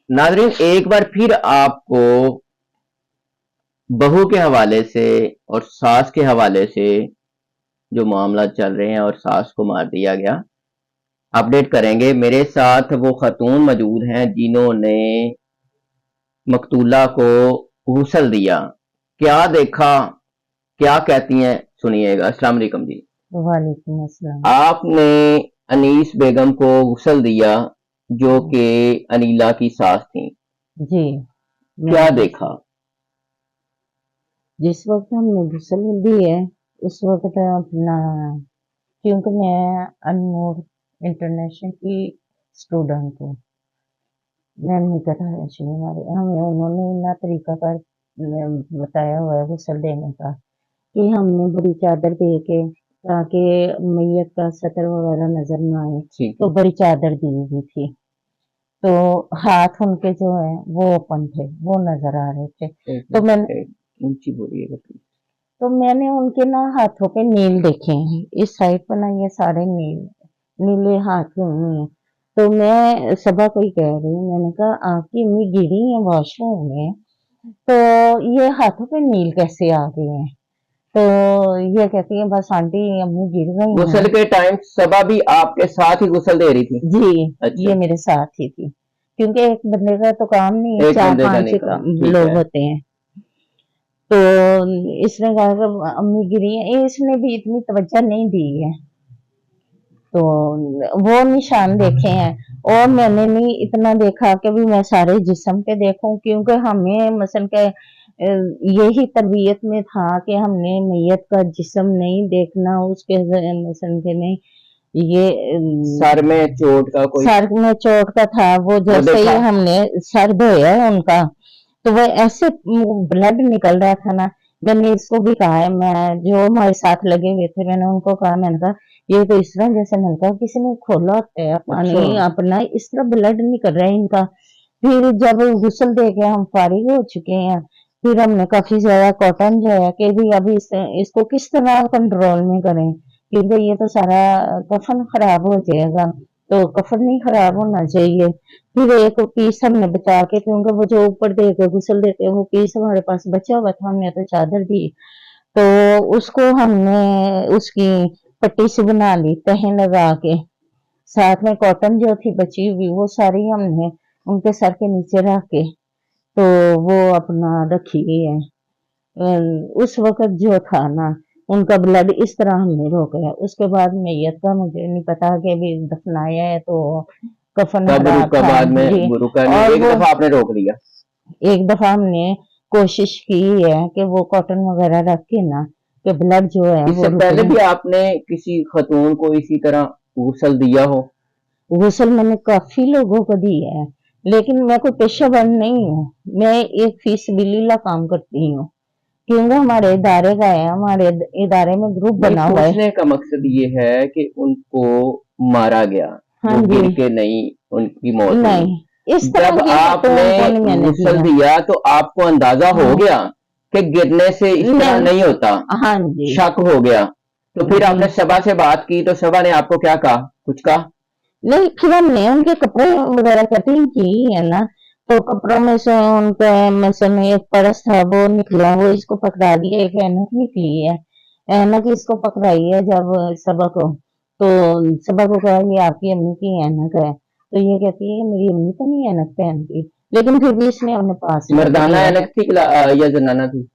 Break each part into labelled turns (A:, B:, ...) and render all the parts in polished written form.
A: नाज़रीन, एक बार फिर आपको बहू के हवाले से और सास के हवाले से जो मामला चल रहे हैं और सास को मार दिया गया, अपडेट करेंगे। मेरे साथ वो खतून मौजूद हैं जिन्होंने मकतूला को गुस्ल दिया। क्या देखा, क्या कहती हैं, सुनिएगा। अस्सलाम वालेकुम जी।
B: वालेकुम अस्सलाम।
A: आपने अनीस बेगम को गुस्ल दिया जो कि अनीला की सास थी,
B: जी,
A: क्या देखा?
B: जिस वक्त हमने गुस्ल दी है उस वक्त अपना, क्योंकि मैं अनमोल इंटरनेशनल की स्टूडेंट हूँ, मैं निकट है हमारे हमें उन्होंने इतना तरीका कर बताया हुआ है गुस्ल देने का कि हमने बड़ी चादर दे के, ताकि मैयत का सतर वगैरह नजर न आए, तो बड़ी चादर दी हुई थी। तो हाथ उनके जो है वो ओपन थे, वो नजर आ रहे थे। तो मैंने
A: ऊंची बोलिएगा प्लीज।
B: तो मैंने उनके ना हाथों पे नील देखे हैं, इस साइड पर ना ये सारे नीले हाथ हुए हैं। तो मैं सबा को ही कह रही हूँ, मैंने कहा आपकी अम्मी गिरी है वॉशरूम में, तो ये हाथों पे नील कैसे आ गए हैं? तो ये कहती है बस आंटी अम्मी गिर गई हैं।
A: गुस्ल के टाइम सबा भी आपके साथ ही गुस्ल दे रही थी?
B: जी,
A: अच्छा।
B: ये मेरे साथ ही थी, क्योंकि एक बंदे का तो काम नहीं है,
A: एक
B: चार
A: बंदे का
B: पांच
A: नहीं काम, ठीक
B: लोग
A: है।
B: होते हैं। तो इसने कहा कि अम्मी गिरी है, इसने भी इतनी तवज्जो नहीं दी है। तो वो निशान देखे हैं और मैंने नहीं इतना देखा कि भी मैं सारे जिस्म पे देखूं, क्योंकि हमें मसल के यही तरबियत में था कि हमने मैयत का जिस्म नहीं देखना, उसके मसल के नहीं, ये
A: सर में चोट का कोई,
B: सर में चोट का था। वो जैसे ही हमने सर धोया उनका, तो वो ऐसे ब्लड निकल रहा था ना। मैंने इसको भी कहा है, मैं जो हमारे साथ लगे हुए थे मैंने उनको कहा, मैंने कहा ये तो इस तरह जैसे मैंने कहा किसी ने खोला होता है पानी अपना, इस तरह ब्लड निकल रहा है इनका। फिर जब गुस्ल दे के हम फारिग हो चुके हैं, फिर हमने काफी ज्यादा कॉटन जो है कि भी अभी इसको किस तरह कंट्रोल में करें, क्योंकि ये तो सारा कफन खराब हो जाएगा, तो कफन नहीं खराब होना चाहिए। फिर एक पीस हमने बचा के, क्योंकि वो जो ऊपर दे के गुस्ल देते हैं वो पीस हमारे पास बचा हुआ था, हमने तो चादर दी, तो उसको हमने उसकी पट्टी से बना ली तह लगा के, साथ में कॉटन जो थी बची हुई वो सारी हमने उनके सर के नीचे रख के तो वो अपना रखी हुई है। उस वक्त जो था ना उनका ब्लड इस तरह हमने रोका है। उसके बाद मैयत का मुझे नहीं पता कि भी दफनाया है तो कफन खराब था
A: बाद में
B: जी।
A: रुका
B: और
A: नहीं, एक दफा आपने रोक लिया?
B: एक दफा हमने कोशिश की है कि वो कॉटन वगैरह रख के ना कि ब्लड जो है
A: इससे
B: वो
A: पहले भी आपने किसी खतून को इसी तरह गुस्ल दिया हो?
B: गुस्ल मैंने काफी लोगों को दी है, लेकिन मैं कोई पेशेवर नहीं हूँ, मैं एक फीसबिलिल्लाह काम करती हूँ, क्योंकि हमारे इदारे का है, हमारे इदारे में ग्रुप बना हुआ है।
A: पूछने का मकसद ये है कि उनको मारा गया,
B: हाँ
A: वो
B: जी,
A: गिर के नहीं, उनकी मौत हुई।
B: नहीं इस तरह
A: जब
B: की
A: आपने गुस्ल दिया तो आपको अंदाजा हो गया कि गिरने से इस तरह नहीं होता?
B: हाँ जी,
A: शक हो गया, तो फिर आपने सबा से बात की, तो सबा ने आपको क्या कहा, कुछ कहा?
B: नहीं फिर हमने उनके कपड़े वगैरह कटिंग की है ना, तो कपड़ों में से उनके में एक पर्स था वो निकला, वो इसको पकड़ा दिया, एक ऐनक निकली है, ऐनक इसको पकड़ाई है जब सबा को, तो सबा को कहा ये आपकी अम्मी की ऐनक है, तो ये कहती है मेरी अम्मी तो नहीं ऐनक पहनती, लेकिन फिर भी इसने अपने पास
A: मर्दाना ऐनक थी या जनाना थी?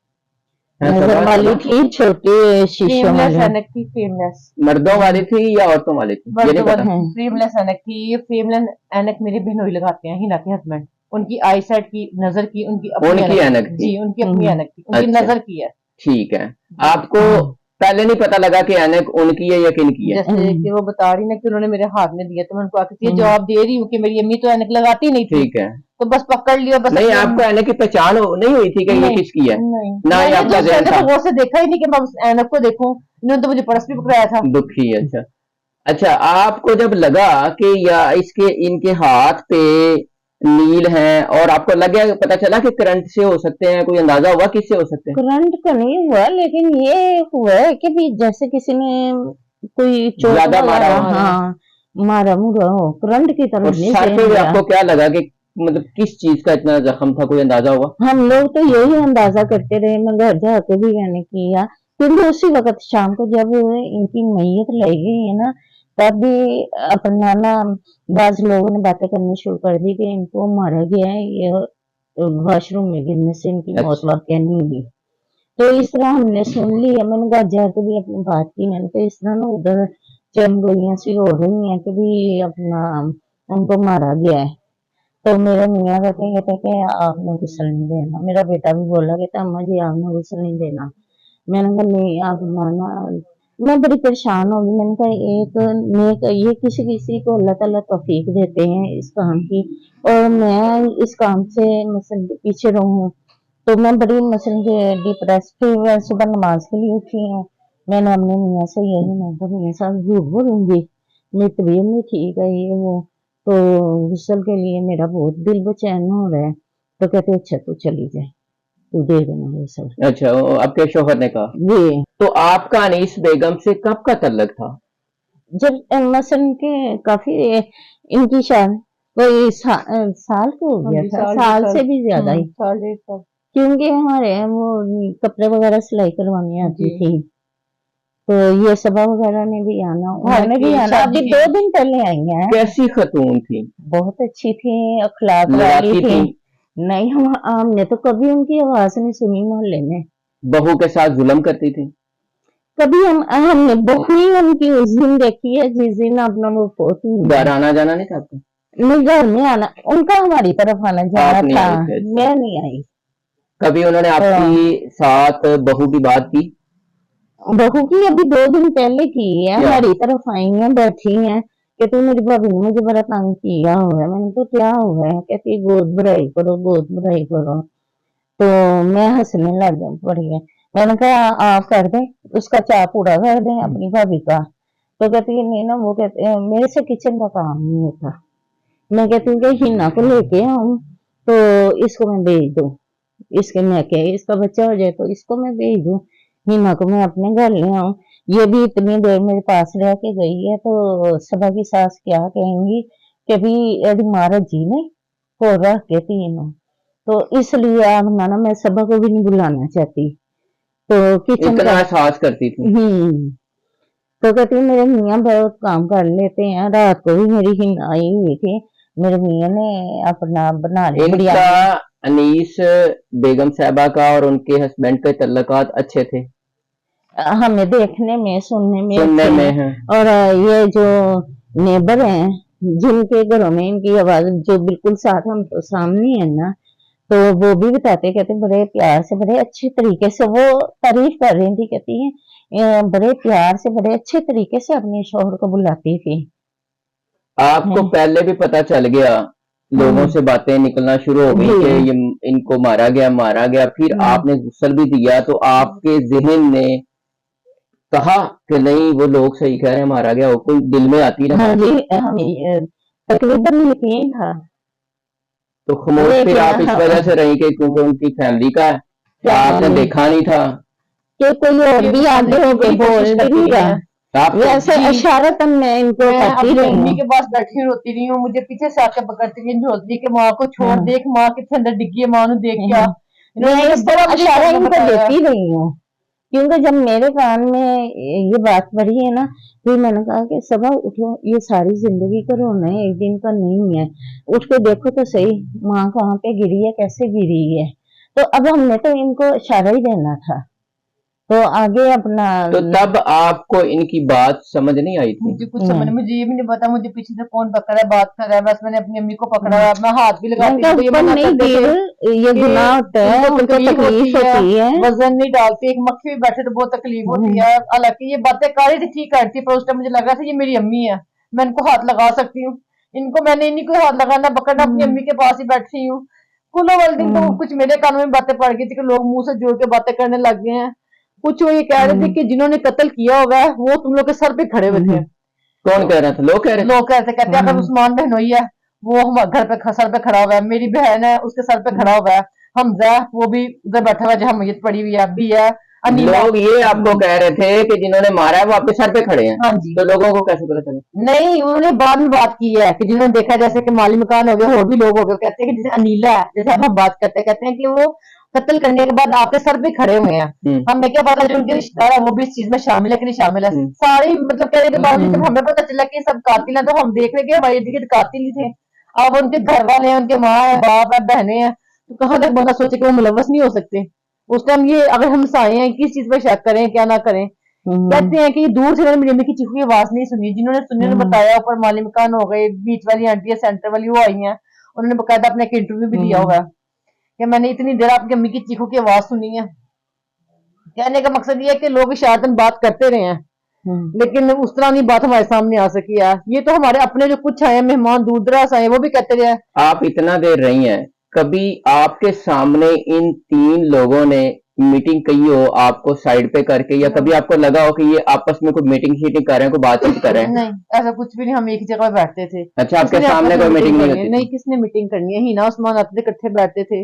B: नजर वाली थी, छोटी शीशों वाली
C: ऐनक थी, फेमलेस।
A: मर्दों वाली थी या औरतों वाली थी? ये नहीं पता।
C: फेमलेस ऐनक थी। ये फेमलेस ऐनक मेरे बहनोई लगाते हैं, हिना के हस्बैंड, उनकी आई साइट की, नजर की, उनकी अपनी
A: ऐनक थी
C: जी, उनकी अपनी ऐनक थी, उनकी नजर की है।
A: ठीक है। आपको पहले नहीं पता लगा कि ऐनक उनकी है या किनकी है?
C: जैसे कि वो बता रही ना कि उन्होंने मेरे हाथ में दिया, तो मैं उनको आके ये जवाब दे रही हूँ कि मेरी अम्मी तो ऐनक लगाती नहीं थी।
A: ठीक है,
C: तो बस पकड़ लिया, बस
A: नहीं आपको ऐनक की पहचान नहीं हुई थी कि ये किसकी है? ना ही आपका ज़हन था?
C: वो से देखा ही नहीं कि मैं उस ऐनक को देखूं, इन्होंने तो मुझे पर्स भी पकड़ाया था।
A: दुखी है। अच्छा अच्छा, आपको जब लगा कि या इसके इनके हाथ पे नील हैं और आपको लग गया, पता चला कि करंट से हो सकते हैं, कोई अंदाजा हुआ किससे हो सकते हैं?
B: करंट का नहीं हुआ, लेकिन ये हुआ है कि भी जैसे किसी ने कोई चोट
A: मारा हो।
B: हाँ मारा मुरा हो, करंट की तरह
A: और सर पे आपको क्या लगा कि मतलब किस चीज का इतना जख्म था, कोई अंदाजा हुआ?
B: हम लोग तो यही अंदाजा करते रहे, मैं घर जाके भी मैंने किया, क्योंकि उसी वक्त शाम को जब इनकी मैयत लाई गई है ना, तब भी अपना ना बाज लोगों ने बातें करनी शुरू कर दी कि इनको मारा गया है, ये वॉशरूम में गिरने से इनकी मौत
A: अच्छा।
B: वाकई नहीं हुई। तो इस तरह हमने सुन लिया, मैंने घर जाके भी अपनी बात की, मैंने कहा इस तरह ना उधर चंगोइयां सी हो रही हैं कि भी अपना उनको मारा गया है। तो मेरे मियाँ कहते कि आपने गुस्सा नहीं देना, मेरा बेटा भी बोला कि अम्मा जी आपने गुस्सा नहीं देना। मैंने कहा नहीं आप माना, मैं बड़ी परेशान हो गई, मैंने कहा एक नेक ये किसी किसी को अल्लाह ताला तौफीक देते हैं इस काम की, और मैं इस काम से मसल पीछे रहूं, तो मैं बड़ी मसल डिप्रेस थी, मैं सुबह नमाज के लिए उठी हूँ, मैंने अपने मियाँ से यही, मैं कहा मियाँ साहब झूठ बोलूंगी, मेरी तबीयत नहीं ठीक है ये वो, तो गुस्ल के लिए मेरा बहुत दिल बेचैन हो रहा है। तो कहते अच्छा तू चली जाए, तू दे देना गुस्ल।
A: अच्छा, आपके शोहर ने कहा।
B: जी,
A: तो आपका अनीस बेगम से कब का तल्लक था?
B: जब मसन के काफी इनकी शादी कोई साल को हो गया था, साल से भी ज्यादा ही,
C: साल 1.5 साल।
B: क्योंकि हमारे वो कपड़े वगैरह सिलाई करवानी आती
C: जी।
B: थी, तो ये सबा वगैरह ने भी आना, उन्होंने भी
C: की
B: आना,
C: शादी
B: अभी
C: की
B: 2 दिन पहले आई हैं।
A: कैसी खतून थी?
B: बहुत अच्छी थी, अखलाक वाली
A: लड़ाकी
B: थी।
A: थी?
B: नहीं, हमने तो कभी उनकी आवाज नहीं सुनी मोहल्ले में।
A: बहू के साथ जुल्म करती थी?
B: कभी हमने बहू ही उनकी उस दिन देखी है जिस दिन अपना वो फोत हुई
A: घर
B: है।
A: आना जाना नहीं था आपका?
B: नहीं, घर में आना उनका हमारी तरफ आना जाना
A: आप नहीं
B: था,
A: आई थे? अच्छा।
B: मैं नहीं आई।
A: कभी उन्होंने
B: तो
A: आपकी साथ बहू की बात की?
B: बहू की अभी 2 दिन पहले की है,
A: क्या?
B: हमारी तरफ आई है, बैठी है कि तू मेरी भाभी ने मुझे बड़ा तंग किया हुआ है। मैंने तो क्या हुआ है, कहती गोद भराई करो, गोद भराई करो। तो मैं हंसने लग पड़ी है, मैंने कहा आप कर दे, उसका चाह पूरा कर दे अपनी भाभी का। तो कहती है नहीं ना, वो कहते हैं मेरे से किचन का काम नहीं होता। मैं कहती हूँ कि हिना को लेके आऊं तो इसको मैं भेज दूं, इसके मैं क्या इसका बच्चा हो जाए तो इसको मैं भेज दूं, हिना को मैं अपने घर ले आऊं। ये भी इतनी देर मेरे पास रह के गई है, तो सबा की सास क्या कहेंगी कि भी यदि मारा जी ने को रख के तीनों, तो इसलिए आप ना मैं सबा को भी नहीं बुलाना चाहती। तो किचन
A: इतना
B: का
A: एहसास करती थी?
B: तो कहती है मेरे मियाँ बहुत काम कर लेते हैं, रात को भी मेरी हिना आई हुई थी, मेरे मियाँ ने अपना बना ली
A: इनका
B: बिरयानी।
A: अनीस बेगम साहबा का और उनके हस्बैंड के तल्लकात अच्छे थे?
B: हमें देखने में सुनने में
A: सुनने
B: अच्छे
A: में
B: हैं,
A: है।
B: और ये जो नेबर हैं जिनके घरों में इनकी आवाज जो बिल्कुल साथ हम तो सामने है ना, तो वो भी बताते, कहते बड़े प्यार से बड़े अच्छे तरीके से वो तारीफ कर रही थी, कहती है बड़े प्यार से बड़े अच्छे तरीके से अपने शोहर को बुलाती थी।
A: आपको
B: हैं?
A: पहले भी पता चल गया, लोगों से बातें निकलना शुरू हो गई कि
B: जी।
A: ये इनको मारा गया मारा गया, फिर आपने गुस्ल भी दिया, तो आपके जहन ने कहा कि नहीं वो लोग सही कह रहे हैं मारा गया हो, कोई दिल में आती ना
B: हाँ
A: बात?
B: जी, हमें तकरीबन यकीन था,
A: तो खामोश फिर
B: लेकिन
A: आप इस वजह से रही कि क्योंकि उनकी फैमिली का है, या आपने
B: फैमिली
A: देखा नहीं था?
B: कि कोई और
C: ये
B: भी
C: बताने
B: आगे
C: की
B: होके
C: बड़ी
B: बोल
C: कोशिश
B: भी
C: करती
B: नहीं
C: रही
B: रहा,
C: है।
A: आप
B: वैसे
C: जी,
B: इशारतन मैं इनको
C: मैं
B: करती
C: अपनी
B: रही
C: अम्मी
B: हूँ।
C: के पास बैठी रोती रही हूँ, मुझे पीछे से आके पकड़ती रही झोलती कि माँ को छोड़,
B: हाँ,
C: देख माँ कितने अंदर डिग्गी है, माँ ने देख क्या।
B: हाँ,
C: इन्होंने
B: मैं
C: मुझे
B: इस
C: बड़ा
B: तरह
C: मुझे
B: इशारा
C: करना
B: इनको
C: बताया।
B: देती रही हूँ, क्योंकि जब मेरे कान में ये बात पड़ी है ना, फिर मैंने कहा कि सबा उठो, ये सारी जिंदगी का रोना है, एक दिन का नहीं है, उठ के देखो तो सही माँ कहाँ पे गिरी है, कैसे गिरी है। तो अब हमने तो इनको इशारा ही देना था, तो आगे अपना
A: तो तब आपको इनकी बात समझ नहीं आई थी?
C: मुझे कुछ समझ, मुझे ये भी नहीं पता मुझे पीछे से कौन पकड़ा है, बात कर रहा है, बस मैंने अपनी अम्मी को पकड़ा है, मैं हाथ भी लगाती थी तो ये
B: ऊपर
C: मना
B: नहीं
C: करते थे
B: गिर, ये
C: कि
B: गुनाह होता है,
C: उनको
B: उनको
C: तकलीफ
B: तकलीफ होती है।
C: वजन नहीं डालती, एक मक्खी भी बैठे तो बहुत तकलीफ होती है। हालांकि ये बातें कर रही थी, ठीक करती, पर उस टाइम मुझे लग रहा था ये मेरी अम्मी है, मैं इनको हाथ लगा सकती हूँ, इनको मैंने इन्हीं को हाथ लगाना पकड़ना, अपनी अम्मी के पास ही बैठी हूँ। कुलो वाले दिन तो कुछ मेरे कानों में बातें पड़ गई थी कि लोग मुंह से जोड़ के बातें करने लग गए हैं। कुछ वो ये कह रहे थे कि जिन्होंने कत्ल किया होगा है वो तुम लोग के सर पे खड़े हुए थे।
A: कौन कह रहा था? लोग कह रहे थे?
C: लोग कहते कहते अगर उस्मान बहनोई है वो हमारे घर पे सर पे खड़ा हुआ है, मेरी बहन है उसके सर पे खड़ा हुआ है, हमजा है वो भी उधर बैठा हुआ है जहाँ मैयत पड़ी हुई है, अभी है, अनिला।
A: लोग ये आपको कह रहे थे कि जिन्होंने मारा है वो आपके सर पे खड़े हैं,
C: हाँ जी।
A: तो लोगों को कैसे पता चला?
C: नहीं, उन्होंने बाद में बात की है कि जिन्होंने देखा, जैसे कि माली मकान हो गए और भी लोग हो गए, कहते हैं कि जैसे अनिला है, जैसे अब हम बात करते हैं, कहते हैं कि वो कत्ल करने के बाद आपके सर पे खड़े हुए हैं। हमें क्या पता जो उनके रिश्तेदार है वो भी इस चीज में शामिल है कि नहीं शामिल है। सारी मतलब कहने के बावजूद जब हमें पता चला कि ये सब कातिल है, तो हम देख रहे कि हमारे इर्द कातिल ही थे। अब उनके घर वाले हैं, उनके माँ है, बाप है, बहनें हैं, तो कहाँ तक बंदा सोचे कि वो मुलव्वस नहीं हो सकते। उस टाइम ये अगर हम साए हैं, किस चीज पर शक करें क्या ना करें। कहते हैं कि दूर से उन्होंने मेरी अम्मी की चीखों की आवाज नहीं सुनी, जिन्होंने सुनी उन्होंने बताया, ऊपर माली मकान हो गए, बीच वाली आंटी है, सेंटर वाली वो आई हैं, उन्होंने बकायदा अपने एक इंटरव्यू भी दिया हुआ है कि मैंने इतनी देर आपकी अम्मी की चीखों की आवाज सुनी है। कहने का मकसद ये है कि लोग इशारतन बात करते रहे हैं, लेकिन उस तरह नहीं बात हमारे सामने आ सकी है। ये तो हमारे अपने जो कुछ आए मेहमान दूर दराज आए वो भी कहते रहे।
A: आप इतना देर रही हैं, कभी आपके सामने इन 3 लोगों ने मीटिंग की हो आपको साइड पे करके, या कभी आपको लगा हो कि ये आपस में कोई मीटिंग शीटिंग कर रहे हैं, कोई बातचीत कर रहे हैं?
C: नहीं, ऐसा कुछ भी नहीं, हम एक ही जगह बैठते थे।
A: अच्छा, आपके
C: किसने
A: सामने
C: आपस
A: कोई
C: में
A: मीटिंग नहीं
C: करनी है?
A: होती
C: नहीं,
A: थी?
C: किसने मीटिंग करनी है? हिना उस्मान आते थे, इकट्ठे बैठते थे।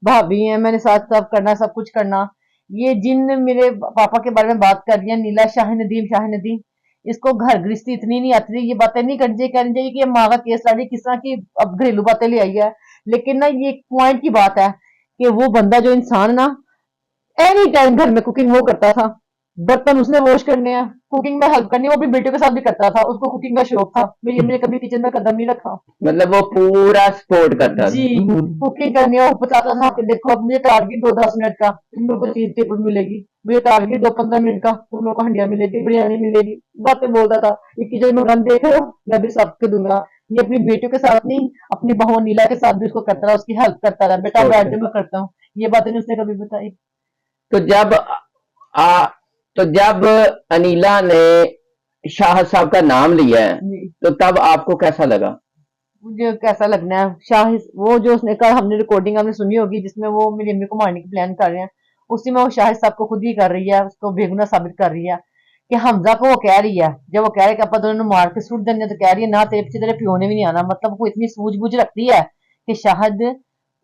C: भाभी है, मैंने साथ साथ करना, सब कुछ करना। ये जिन मेरे पापा के बारे में बात कर रही है, नीला शाह नदीम, शाह नदीम, इसको घर गृहस्थी इतनी नहीं आती थी, ये बातें नहीं करनी चाहिए, कहनी चाहिए कि ये माँ का केस लड़ी, किस तरह की अब घरेलू बातें ले आई है। लेकिन ना ये पॉइंट की बात है कि वो बंदा जो इंसान ना एनी टाइम घर में कुकिंग वो करता था, बर्तन उसने वॉश करने हैं, कुकिंग में हेल्प करनी, वो अपनी बेटियों के साथ भी करता था, उसको कुकिंग का शौक था। मेरी अम्मी ने कभी किचन में कदम नहीं रखा।
A: मतलब वो पूरा सपोर्ट करता
C: जी,
A: था।
C: कुकिंग करनी है, वो बताता था कि देखो अब मुझे टारगेट दो 10 मिनट का, तुम लोग को चीज टेबल मिलेगी, मुझे टारगेट दो 15 मिनट का, तुम लोग को हंडिया मिलेगी, बिरयानी मिलेगी। बातें बोलता था, ये किचन में रन देख रहे हो, मैं भी सबके दूंगा। ये अपनी बेटियों के साथ नहीं, अपनी बहू नीला के साथ भी उसको करता रहा, उसकी हेल्प करता रहा, बेटा बैठ
A: ओके।
C: जा मैं करता हूँ। ये बातें नहीं उसने कभी बताई।
A: तो जब आ तो जब अनीला ने शाह साहब का नाम लिया है,
C: जी,
A: तो तब आपको कैसा लगा?
C: मुझे कैसा लगना है शाह, वो जो उसने कहा, हमने रिकॉर्डिंग हमने सुनी होगी जिसमें वो मेरी अम्मी को मारने की प्लान कर रहे हैं, उसी में वो शाहिद साहब को खुद ही कर रही है, उसको बेगुनाह साबित कर रही है कि हमजा को वो कह रही है, जब वो कह रहे कि आप दोनों मार के सुट देंगे, तो कह रही है ना तेरे पीछे तेरे प्यो ने भी नहीं आना। मतलब वो इतनी सूझबूझ रखती है कि शाहिद,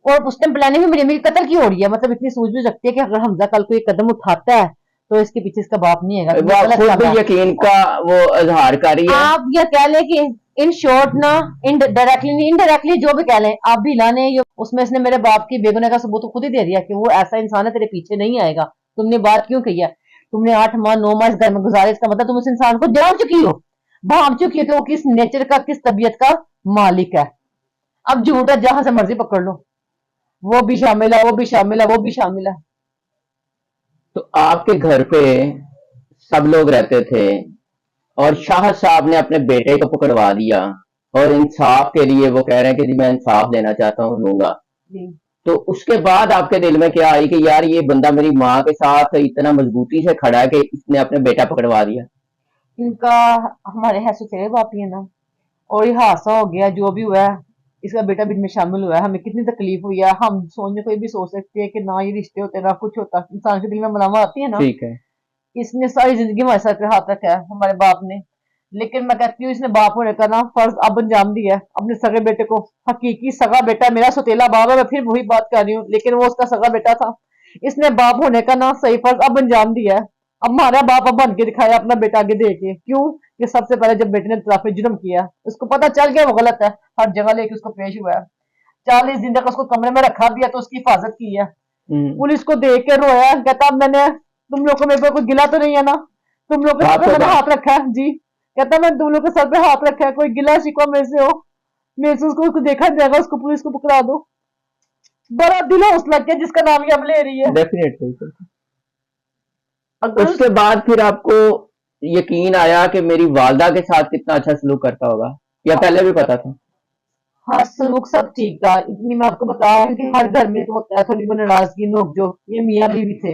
C: और उस टाइम प्लानिंग भी मेरी अम्मी के कत्ल की हो रही है, मतलब इतनी सूझबूझ रखती है कि अगर हमजा कल को एक कदम उठाता है तो इसके पीछे इसका बाप नहीं है,
A: वो
C: गलत
A: खुद
C: कर
A: भी
C: रहा है।
A: यकीन का वो इजहार कर रही है।
C: आप ये कह लें कि इन शॉर्ट ना, डायरेक्टली नहीं इनडायरेक्टली जो भी कह लें, आप भी लाने ये उसमें इसने मेरे बाप की बेगुनाह का सबूत तो खुद ही दे दिया कि वो ऐसा इंसान है, तेरे पीछे नहीं आएगा। तुमने बात क्यों कही है? तुमने 8 माह 9 माह इस घर में गुजारे, इसका मतलब तुम उस इंसान को जान चुकी हो, भांप चुकी हो कि वो किस नेचर का, किस तबीयत का मालिक है। अब झूठ है जहां से मर्जी पकड़ लो, वो भी शामिल है, वो भी शामिल है, वो भी शामिल है।
A: तो आपके घर पे सब लोग रहते थे और शाह साहब ने अपने बेटे को पकड़वा दिया, और इंसाफ के लिए वो कह रहे हैं कि जी मैं इंसाफ देना चाहता हूँ, लूंगा।
C: जी,
A: तो उसके बाद आपके दिल में क्या आई कि यार ये बंदा मेरी माँ के साथ इतना मजबूती से खड़ा है कि इसने अपने बेटा पकड़वा दिया?
C: इनका हमारे है सुचेरे बाप ही है ना, और ये हादसा हो गया जो भी हुआ है, इसका बेटा भी इसमें शामिल हुआ है। हमें कितनी तकलीफ हुई है, हम सोचने को ये भी सोच सकते हैं कि ना ये रिश्ते होते ना कुछ होता, इंसान के दिल में मलावा आती है ना।
A: ठीक है।
C: इसने सारी जिंदगी हमारे सर पे हाथ रखा है, हमारे बाप ने। लेकिन मैं कहती हूँ इसने बाप होने का ना फर्ज अब अंजाम दिया है अपने सगे बेटे को। हकीकी सगा बेटा मेरा सौतेला बाप है, मैं फिर वही बात कर रही हूँ, लेकिन वो उसका सगा बेटा था। इसने बाप होने का ना सही फर्ज अब अंजाम दिया है। अब हमारा बाप अब बन के दिखाया अपना बेटा आगे दे के। क्यों? कि सबसे पहले जब बेटे ने तराफे जुर्म किया, उसको पता चल गया वो गलत है, हर जगह लेके उसको पेश हुआ है। 40 दिन तक उसको कमरे में रखा भी है, तो उसकी हिफाजत की है। पुलिस को देख के रोया, कहता मैंने, तुम लोग को मेरे पे कोई गिला तो नहीं है ना, तुम लोग के सर पे
A: हाथों
C: मैंने
A: का
C: हाथ रखा है जी। कहता मैं तुम लोग के सर पे हाथ रखा है, कोई गिला शिकवा मेरे से हो, मेरे से उसको देखा जाएगा, उसको पुलिस को पकड़ा दो। बड़ा दिल हौसला किया जिसका नाम ये अब ले रही है।
A: डेफिनेटली।
C: अगर
A: उसके बाद फिर आपको यकीन आया कि मेरी वालदा के साथ कितना अच्छा सलूक करता होगा, या पहले भी पता था?
C: हाँ, सलूक सब ठीक था, इतनी मैं आपको बता रही हूँ कि हर घर में तो होता है थोड़ी बहुत नाराजगी, नोकझोंक। ये मियाँ बीवी थे,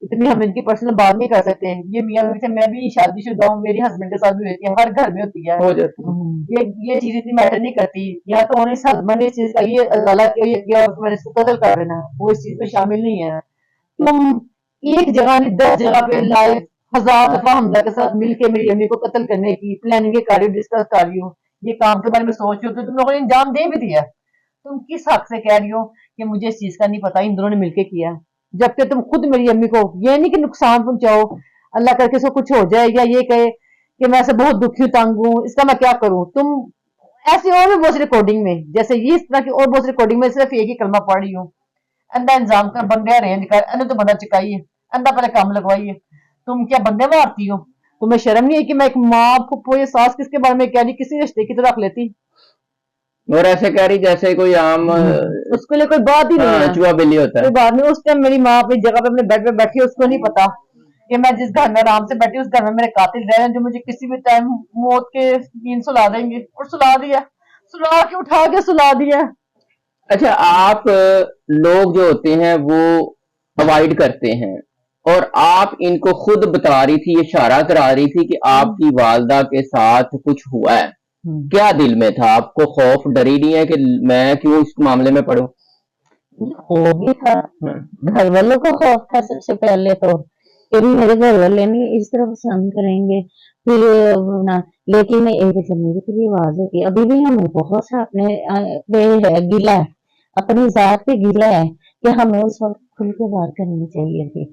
C: इतनी हम इनकी पर्सनल बात नहीं कर सकते हैं। ये मियाँ बीवी थे, मैं भी शादीशुदा हूँ, मेरी हस्बैंड के साथ भी होती है, हर घर में होती है।
A: हो जाती है।
C: ये चीज इतनी मैटर नहीं करती। या तो उन्हें हस्बैंड ने इस चीज का ये गलत किया, ये किया और मैंने इसको कत्ल कर देना, वो इस चीज में शामिल नहीं है। तुम एक जगह नहीं 10 जगह पे लाए, 1000 दफा हमजा के साथ मिलके मेरी अम्मी को कत्ल करने की प्लानिंग कर रही हो, डिस्कस कर रही हो, ये काम के बारे में सोच रही हो, तो तुम लोगों ने अंजाम दे भी दिया। तुम किस हक से कह रही हो कि मुझे इस चीज का नहीं पता, इन दोनों ने मिलके किया? जबकि तुम खुद मेरी अम्मी को ये नहीं कि नुकसान पहुंचाओ, अल्लाह करके इसको कुछ हो जाए, या ये कहे कि मैं ऐसे बहुत दुखी हूँ, तंग हूँ, इसका मैं क्या करूँ। तुम ऐसी और भी बहुत सी रिकॉर्डिंग में, जैसे ये इस तरह की और बहुत सी रिकॉर्डिंग में सिर्फ एक ही कलमा पढ़ रही हूँ, अंधा इंजाम कर बंदे रेंज कर, अन्य तो बंदा चुकाइए, अंधा पहले काम लगवाइए। तुम क्या बंदे मारती हो? तुम्हें शर्म नहीं है कि मैं एक माँ फुप्पो या सास किसके बारे में कह रही, किसी रिश्ते की तो रख लेती।
A: और ऐसे कह रही जैसे कोई आम
C: उसके लिए कोई बात ही नहीं है,
A: चूहा बिल्ली होता
C: कोई
A: है।
C: बात नहीं। उस टाइम मेरी माँ अपनी जगह पे अपने बेड पे बैठी है, उसको नहीं पता कि मैं जिस घर में आराम से बैठी उस घर में मेरे कातिल रह रहे हैं, जो मुझे किसी भी टाइम मौत के नींद सुला देंगे। और सुला दिया, सुला के उठा के सुला दिया।
A: अच्छा, आप लोग जो होते हैं वो अवॉइड करते हैं, और आप इनको खुद बता रही थी, इशारा करा रही थी कि आपकी वालदा के साथ कुछ हुआ है। क्या दिल में था? आपको खौफ डर ही नहीं है कि मैं क्यों इस मामले में पड़ूं?
B: वो भी था, घर वालों का खौफ था सबसे पहले तो, फिर मेरे घर वाले नहीं इस तरह पसंद करेंगे, फिर ना, लेकिन एक जब मेरी पूरी आवाज होती, अभी भी हमें बहुत सा अपने पे है गिला है, अपनी जात पे गिला है कि हमें उस वक्त खुल के बात करनी चाहिए थी।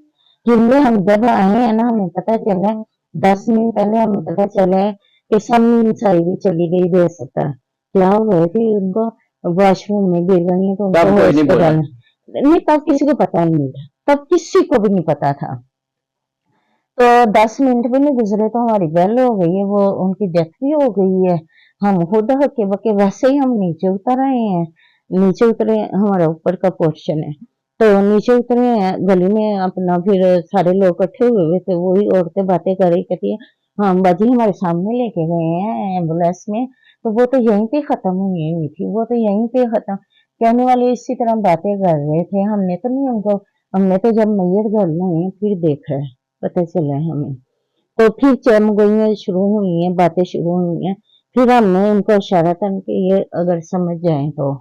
B: क्योंकि हम जब आए हैं ना, हमें पता चला 10 मिनट पहले हमें पता चला है कि शम्मी सारी भी चली गई दे सकता है। क्या हुआ कि उनको वॉशरूम में गिर गई है, तो
A: तब
B: उनको
A: कोई नहीं बोला?
B: हॉस्पिटल नहीं, तब किसी को पता नहीं था, तब किसी को भी नहीं पता था। तो 10 मिनट भी नहीं गुजरे तो हमारी बेल हो गई है, वो उनकी डेथ भी हो गई है। हम खुद हके बके वैसे ही हम नीचे उतर आए हैं, नीचे उतरे, हमारा ऊपर का पोर्शन है, तो नीचे उतरे हैं गली में अपना, फिर सारे लोग इकट्ठे हुए थे, वही औरतें बातें कर रही, कहती है हाँ बाजी हमारे सामने लेके गए हैं एम्बुलेंस में, तो वो तो यहीं पे खत्म हुई थी, वो तो यहीं पे खत्म। कहने वाले इसी तरह बातें कर रहे थे, हमने तो नहीं उनको, हमने तो जब मैयत घर में फिर देखा है, पता चला है हमें। तो फिर चमगोइयाँ शुरू हुई हैं, बातें शुरू हुई हैं, फिर हमने उनको इशारा था कि ये अगर समझ जाए तो।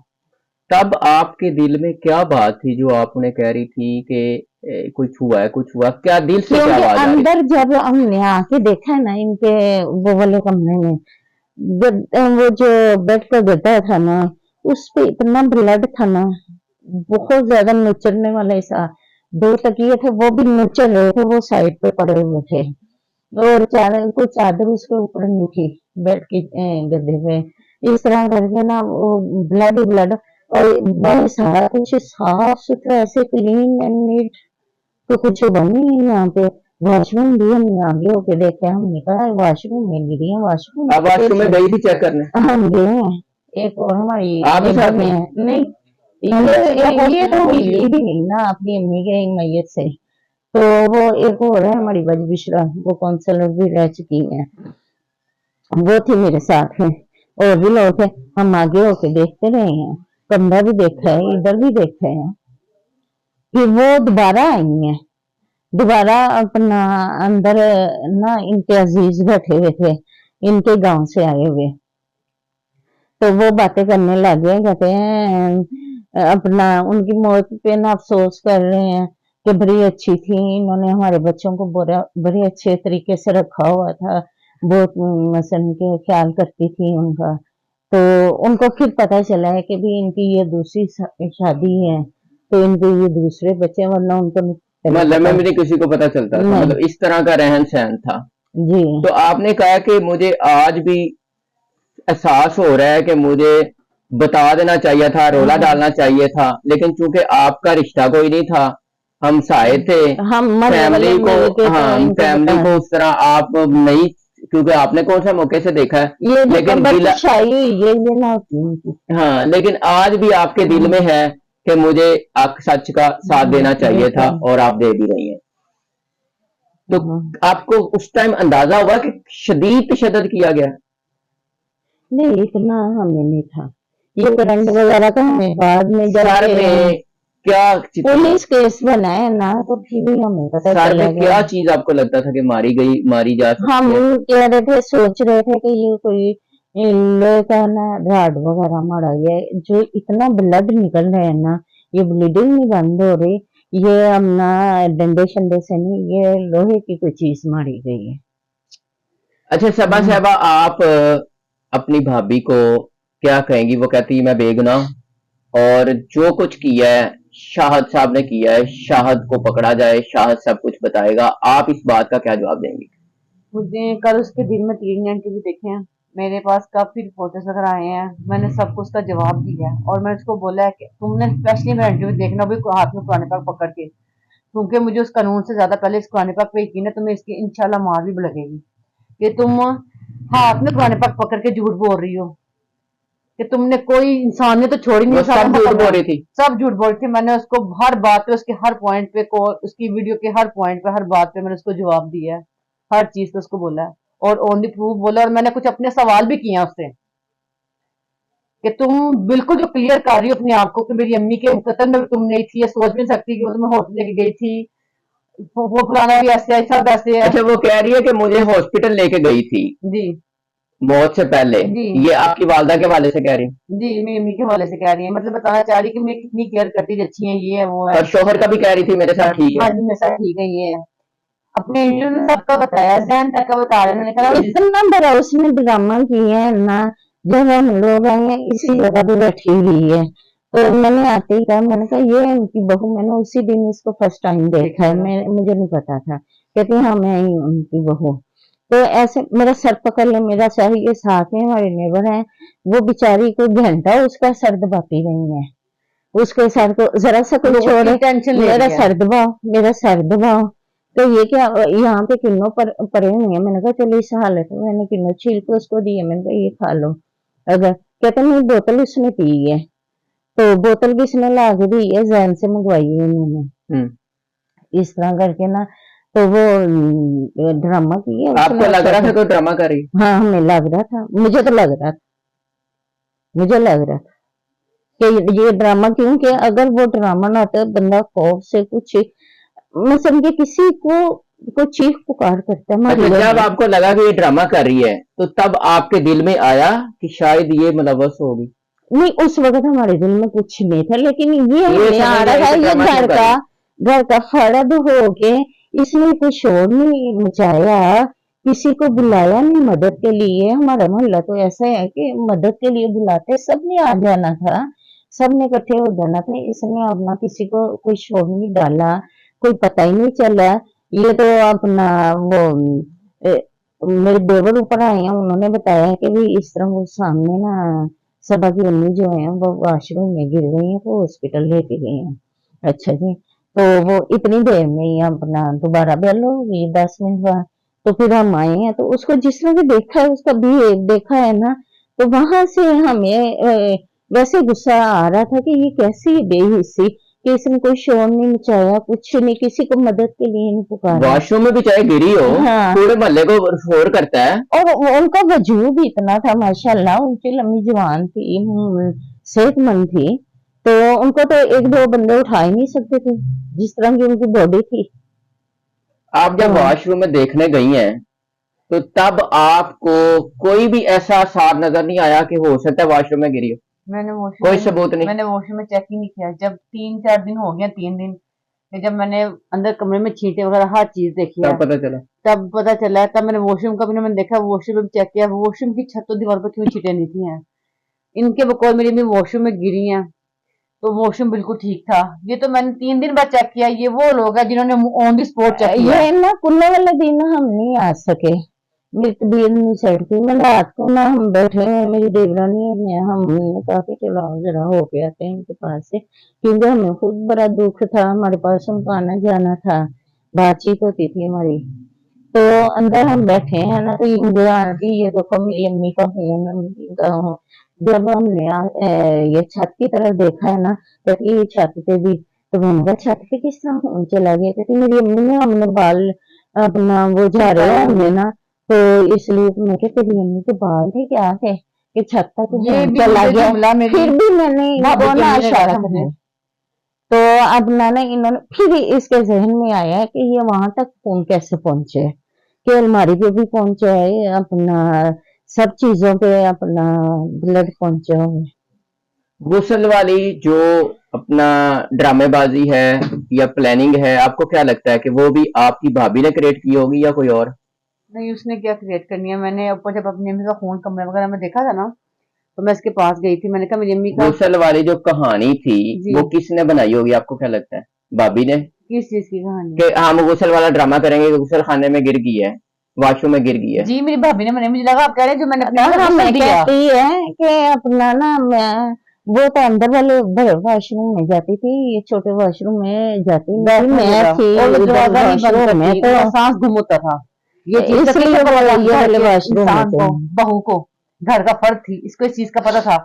A: तब आपके दिल में क्या बात थी जो आप उन्हें कह रही थी कि कुछ हुआ है, कुछ हुआ? क्या दिल से क्या
B: क्योंकि
A: आवाज आ रही?
B: अंदर जब हमने आके देखा है ना, इनके वो वाले कमरे में, वो जो बेड का गद्दा था ना, उस पे इतना ब्लड था ना, बहुत ज्यादा नुचड़ने वाला ऐसा। 2 तकिए थे, वो भी नुचड़ रहे थे, वो साइड पे पड़े हुए थे, और कोई चादर उसके ऊपर नहीं थी बेड की गद्दे पे। इस तरह करके ना वो ब्लड ही ब्लड, और बहुत सारा कुछ साफ सुथरा ऐसे क्लीन एंड नीट, तो कुछ बनी नहीं यहाँ पे। वॉशरूम भी हमने आगे होके देखा, हमने कहा वॉशरूम में गिरी है, वॉशरूम
A: आप वॉशरूम में गई थी चेक करने?
B: हम गए हैं, एक और हमारी
A: आप भी साथ
B: neighbor में
A: में?
B: है, नहीं ये तो मिली भी नहीं ना अपनी अम्मी के मैयत से, तो वो एक और है हमारी बज बिश्रा, वो काउंसलर भी रह चुकी है, वो थी मेरे साथ में, और भी लोग थे। हम आगे होके देखते रहे हैं, कमरा भी देखा है, इधर भी देखा है। फिर वो दोबारा आई है, दोबारा अपना अंदर ना, इनके अजीज बैठे हुए थे, इनके गांव से आए हुए, तो वो बातें करने लगे, कहते हैं अपना उनकी मौत पे ना अफसोस कर रहे हैं कि बड़ी अच्छी थी, इन्होंने हमारे बच्चों को बड़े अच्छे तरीके से रखा हुआ था, बहुत मसलन के ख्याल करती थी उनका। तो उनको फिर पता चला है कि भी इनकी ये दूसरी शादी है, तो इनके ये दूसरे बच्चे, वरना उनको पहले
A: मतलब
B: पता
A: में भी नहीं किसी को पता चलता था,
B: नहीं।
A: मतलब इस तरह का रहन सहन था।
B: जी
A: तो आपने कहा कि मुझे आज भी एहसास हो रहा है कि मुझे बता देना चाहिए था, रोला डालना चाहिए था, लेकिन चूंकि आपका रिश्ता कोई नहीं था, हम साए थे,
B: हम मरने वाले
A: फैमिली
B: मिल के
A: को,
B: तो
A: हाँ
B: इनको
A: फैमिली
B: बता,
A: को उस तरह आप नहीं, क्योंकि आपने कौन सा मौके से देखा है,
B: ये जो
A: लेकिन
B: कबर
A: दिल,
B: की शाही हुई है ये ना होती उनकी।
A: हाँ लेकिन आज भी आपके दिल में है कि मुझे सच का साथ देना चाहिए था, और आप दे भी रही हैं। तो आपको उस टाइम अंदाजा हुआ कि शदीद तशद्दुद किया गया?
B: नहीं इतना हमें नहीं था, ये करंट वगैरह का हमें बाद में जब
A: सर में क्या
B: पुलिस केस बनाए ना, तो फिर भी हमें पता
A: सर
B: चला
A: में क्या
B: गया।
A: चीज आपको लगता था कि मारी गई, मारी जा
B: हम
A: सकती है?
B: कह रहे थे, सोच रहे थे कि ये कोई लोहे का ना रॉड वगैरह मारा गया है, जो इतना ब्लड निकल रहा है ना, ये ब्लीडिंग नहीं बंद हो रही, ये हम ना डंडे शंडे से नहीं, ये लोहे की कोई चीज मारी गई है।
A: अच्छा सबा साहबा, आप अपनी भाभी को क्या कहेंगी? वो कहती है मैं बेगुनाह हूं, और जो कुछ किया है शाहद साहब ने किया है, शाहद को पकड़ा जाए, शाहद सब कुछ बताएगा, आप इस बात का क्या जवाब देंगे?
C: मुझे कल उसके दिन में 3 इंटरव्यू देखे हैं, मेरे पास काफी रिपोर्टर्स वगैरह आए हैं, मैंने सबको उसका जवाब दिया है और मैंने उसको बोला है कि तुमने स्पेशली मेरा इंटरव्यू देखना भी हाथ में कुरान पाक पकड़ के, क्योंकि मुझे उस कानून से ज्यादा पहले इस कुरान पाक पे यकीन है, तुम्हें इसकी इंशाल्लाह मार भी लगेगी कि तुम हाथ में कुरान पाक पकड़ के झूठ बोल रही हो कि तुमने कोई इंसान ने तो छोड़ी नहीं,
A: वो सब झूठ बोल रही थी।
C: सब झूठ बोल रही थी। मैंने उसको हर बात पे, उसके हर पॉइंट पे को, उसकी वीडियो के हर पॉइंट पे, हर बात पे मैंने उसको जवाब दिया है, हर चीज पे उसको बोला है और ओनली प्रूफ बोला। और मैंने कुछ अपने सवाल भी किए हैं उससे कि तुम बिल्कुल जो क्लियर कर रही हो अपने आप को कि मेरी अम्मी के कत्ल में भी तुम नहीं थी, ये सोच भी नहीं सकती कि वो तुम्हें होटल लेके गई थी, वो फलाना भी ऐसे है, सब ऐसे है।
A: अच्छा, वो कह रही है कि मुझे हॉस्पिटल लेके गई थी
C: जी
A: मौत से पहले,
C: जी
A: ये आपकी वालदा के हवाले से कह रही है?
C: जी, मेरी अम्मी के हवाले से कह रही है, मतलब बताना चाह रही है कि मैं कितनी केयर करती थी, अच्छी है, ये है, वो है।
A: और शोहर का भी कह रही थी मेरे साथ ठीक
C: हाँ
A: है।
C: जी, मेरे साथ ठीक है, ये है। अपने इंटरव्यू में सबका बताया, जहन तक का बता रहे हैं। मैंने कहा
B: इतना बड़ा उसने ड्रामा किया है ना, जब हम लोग आए हैं इसी जगह पे बैठी हुई है, तो मैंने आते ही कहा, मैंने कहा ये है उनकी बहू, मैंने उसी दिन इसको फर्स्ट टाइम देखा है, मुझे नहीं पता था। कहती हाँ मैं ही हूँ उनकी बहू। तो ऐसे मेरा सर पकड़ ले, मेरा सर, ये साथ में हमारे नेबर हैं, वो बेचारी को घंटा उसका सर दबाती रही है, उसके सर को जरा सा कोई छोड़े,
C: टेंशन ले
B: मेरा
C: रही है।
B: सर दबाओ, मेरा सर दबाओ। तो ये क्या यहाँ पे किन्नों पर पड़े हुए हैं, मैंने कहा चलो इस हालत में, मैंने किन्नों छील के उसको दिए, मैंने कहा ये खा लो। अगर कहते नहीं, बोतल उसने पी है, तो बोतल किसने ला के दी है, जैन से मंगवाई है उन्होंने, इस तरह करके ना। तो वो ड्रामा किया
A: आपको
B: उसने
A: लग
B: अच्छा
A: रहा था
B: सा।
A: कोई ड्रामा कर रही?
B: हाँ हमें लग रहा था, मुझे तो लग रहा था, मुझे लग रहा था कि ये ड्रामा, क्योंकि अगर वो ड्रामा ना होता, बंदा खौफ से कुछ, मैं समझे किसी को चीख पुकार करता है
A: अच्छा,
B: हमारे
A: जब
B: घर।
A: आपको लगा कि ये ड्रामा कर रही है, तो तब आपके दिल में आया कि शायद ये मुलव्वस होगी?
B: नहीं, उस वक्त हमारे दिल में कुछ नहीं था, लेकिन ये हमें आ
A: समझ
B: रहा
A: आई
B: था,
A: कि
B: ये
A: ड्रामा क्यों कर रही है।
B: घर का फर्द हो के इसने कोई शोर नहीं मचाया, किसी को बुलाया नहीं मदद के लिए। हमारा मोहल्ला तो ऐसा है कि मदद के लिए बुलाते, सबने आ जाना था, सबने इकट्ठे हो जाना था, इसने अपना किसी को कोई शोर नहीं डाला, कोई पता ही नहीं चला। ये तो अपना वो ए, मेरे देवर ऊपर आए हैं, उन्होंने बताया कि भी इस तरह वो सामने ना सबा की अम्मी जो है वो वॉशरूम में गिर गई है, तो हॉस्पिटल लेके गए हैं। अच्छा जी, तो वो इतनी देर में ही अपना दोबारा बेल हो गई, 10 मिनट बाद। तो फिर हम आए हैं, तो उसको जिस तरह भी देखा है, उसका बिहेव देखा है ना, तो वहां से हमें वैसे गुस्सा आ रहा था कि ये कैसी बेहिस्सी, कि इसने कोई शोर नहीं मचाया, कुछ नहीं, किसी को मदद के लिए नहीं पुकारा।
A: वॉशरूम में भी चाहे गिरी हो,
B: हाँ,
A: पूरे मोहल्ले को शोर करता है।
B: और उनका वजूद भी इतना था माशाल्लाह, उनकी लंबी जवान थी, सेहतमंद थी, तो उनको तो एक दो बंदे उठा ही नहीं सकते थे, जिस तरह की उनकी बॉडी थी।
A: आप
B: तो
A: जब वॉशरूम में देखने गई हैं, तो तब आपको कोई भी ऐसा साफ नजर नहीं आया कि हो सकता है वॉशरूम में गिरी हो?
C: मैंने
A: कोई सबूत नहीं?
C: वॉशरूम में चेक ही नहीं किया। जब 3-4 दिन हो गया, 3 दिन कि जब मैंने अंदर कमरे में छींटे वगैरह हर चीज देखी है,
A: तब पता चला?
C: तब पता चला है। तब मैंने वॉशरूम का भी मैंने देखा, वॉशरूम में भी चेक किया, वॉशरूम की छत तो दीवार पर क्यों छींटे नहीं थी हैं। इनके बकौल मेरी अम्मी वॉशरूम में गिरी हैं, तो वॉशरूम बिल्कुल ठीक था। ये तो मैंने 3 दिन बाद चेक किया, ये वो लोग हैं जिन्होंने ऑन दी स्पॉट चेक किया।
B: ये ना कुल्ले वाले दिन हम नहीं आ सके, मेरी तबीयत नहीं सेट थी, मैं रात को ना हम बैठे हैं, मेरी देवरानी और मैं, हमने कहा कि चलो आओ जरा हो के आते हैं इनके पास से, क्योंकि हमें खुद बड़ा दुख था, हमारे पास उनको आना जाना था, बातचीत होती थी हमारी। तो अंदर हम बैठे हैं ना, तो ये मुझे आंटी, ये देखो मेरी अम्मी का फोन, अम्मी का हूँ। जब हमने ये छत की तरफ देखा है ना, तो ये छत पे भी, तो मैंने कहा छत पे किस तरह फोन चला गया, कहती मेरी अम्मी ने, हमने बाल अपना वो झाड़े हमने ना, तो इसलिए तो मैं कहती तेरी अम्मी के बाल थे क्या थे कि छत तक
C: ये
B: फोन
C: भी
B: चला
C: मुझे
B: गया।
C: जुमला मेरी
B: फिर भी मैंने
C: भाभी
B: इनको
C: की
B: ना
C: अम्मी ने
B: इशारा
C: कहा था मुझे।
B: करना, तो अब ना इन्होंने फिर इसके जहन में आया कि ये वहां तक फोन कैसे पहुंचे, कि अलमारी पे भी पहुंचा है अपना, सब चीजों पे अपना ब्लड पहुंचा हुआ है।
A: गुस्ल वाली जो अपना ड्रामेबाजी है या प्लानिंग है, आपको क्या लगता है कि वो भी आपकी भाभी ने क्रिएट की होगी या कोई और?
C: नहीं, उसने क्या क्रिएट करनी है। मैंने ऊपर जब अपनी अम्मी का खून कमरे वगैरह में देखा था ना,
D: तो मैं इसके पास गई थी, मैंने कहा मेरी अम्मी का
A: गुसल वाली जो कहानी थी
D: जी।
A: वो किसने बनाई होगी, आपको क्या लगता है? भाभी ने?
D: किस चीज की कहानी?
A: कि हम गुसल वाला ड्रामा करेंगे, गुसल खाने में गिर गई है, वाशरूम में गिर गई है।
C: जी मेरी भाभी ने मैंने, मुझे लगा आप कह रहे हैं जो मैंने अपने
B: हाँ,
C: घर
B: मैं
C: में दिया।
B: कहती है कि अपना ना मैं वो तो अंदर वाले बड़े वॉशरूम में जाती थी, ये छोटे वॉशरूम में जाती नहीं, मैं थी
D: और वो
B: उधर
D: दरवाजा नहीं बंद
B: वॉशरूम में,
D: करती,
B: तो
D: तो सांस घुम होता था। ये चीज का
B: इसलिए
D: किसको
B: वो
D: पता था?
B: ये
D: घर
B: वाले
D: के
B: वॉशरूम में
D: इंसान
B: थे।
D: को, बहू को, घर का फर्द थी, इसको इस चीज का पता था।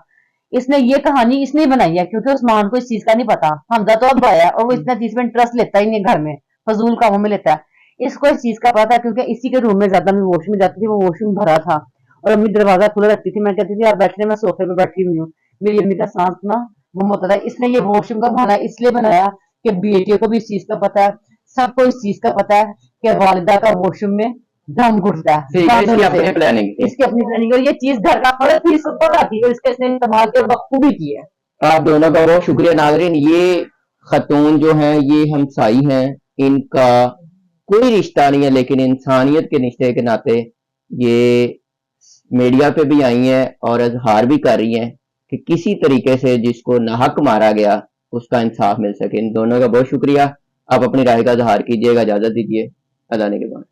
D: इसने ये कहानी इसने ही बनाई है, क्योंकि उस्मान को इस चीज का नहीं पता। हमजा तो अब आया और वो इतना चीज में इंटरेस्ट लेता ही नहीं, घर में फजूल कामों में लेता है। इसको इस चीज का पता है, क्योंकि इसी के रूम में ज्यादा मैं वॉशरूम में जाती थी, वो वॉशरूम भरा था और अम्मी दरवाजा खुला रखती थी। मैं कहती थी आप बैठने, मैं सोफे पे बैठी हुई हूँ, मेरी अम्मी का सांस ना गुम होता था। इसने ये वॉशरूम का बहाना इसलिए बनाया कि बेटियों को भी इस चीज का पता है, सबको इस चीज का पता है कि वालिदा का वॉशरूम में दम घुटता है,
A: ठीक है, इसकी
D: बादल
A: अपनी
D: से।
A: प्लानिंग थी।
D: इसकी अपनी प्लानिंग, और ये चीज घर का फर्ज थी, सबको पता थी, और इसका इसने इस्तेमाल के बखूबी की है।
A: आप दोनों का बहुत शुक्रिया नाज़रीन। ये खतून जो हैं ये हमसाई हैं, इनका कोई रिश्ता नहीं है, लेकिन इंसानियत के रिश्ते के नाते ये मीडिया पे भी आई हैं और इजहार भी कर रही हैं कि किसी तरीके से जिसको नाहक मारा गया उसका इंसाफ मिल सके। इन दोनों का बहुत शुक्रिया। आप अपनी राय का इजहार कीजिएगा, इजाजत दीजिए, अल्लाह ने के बाद।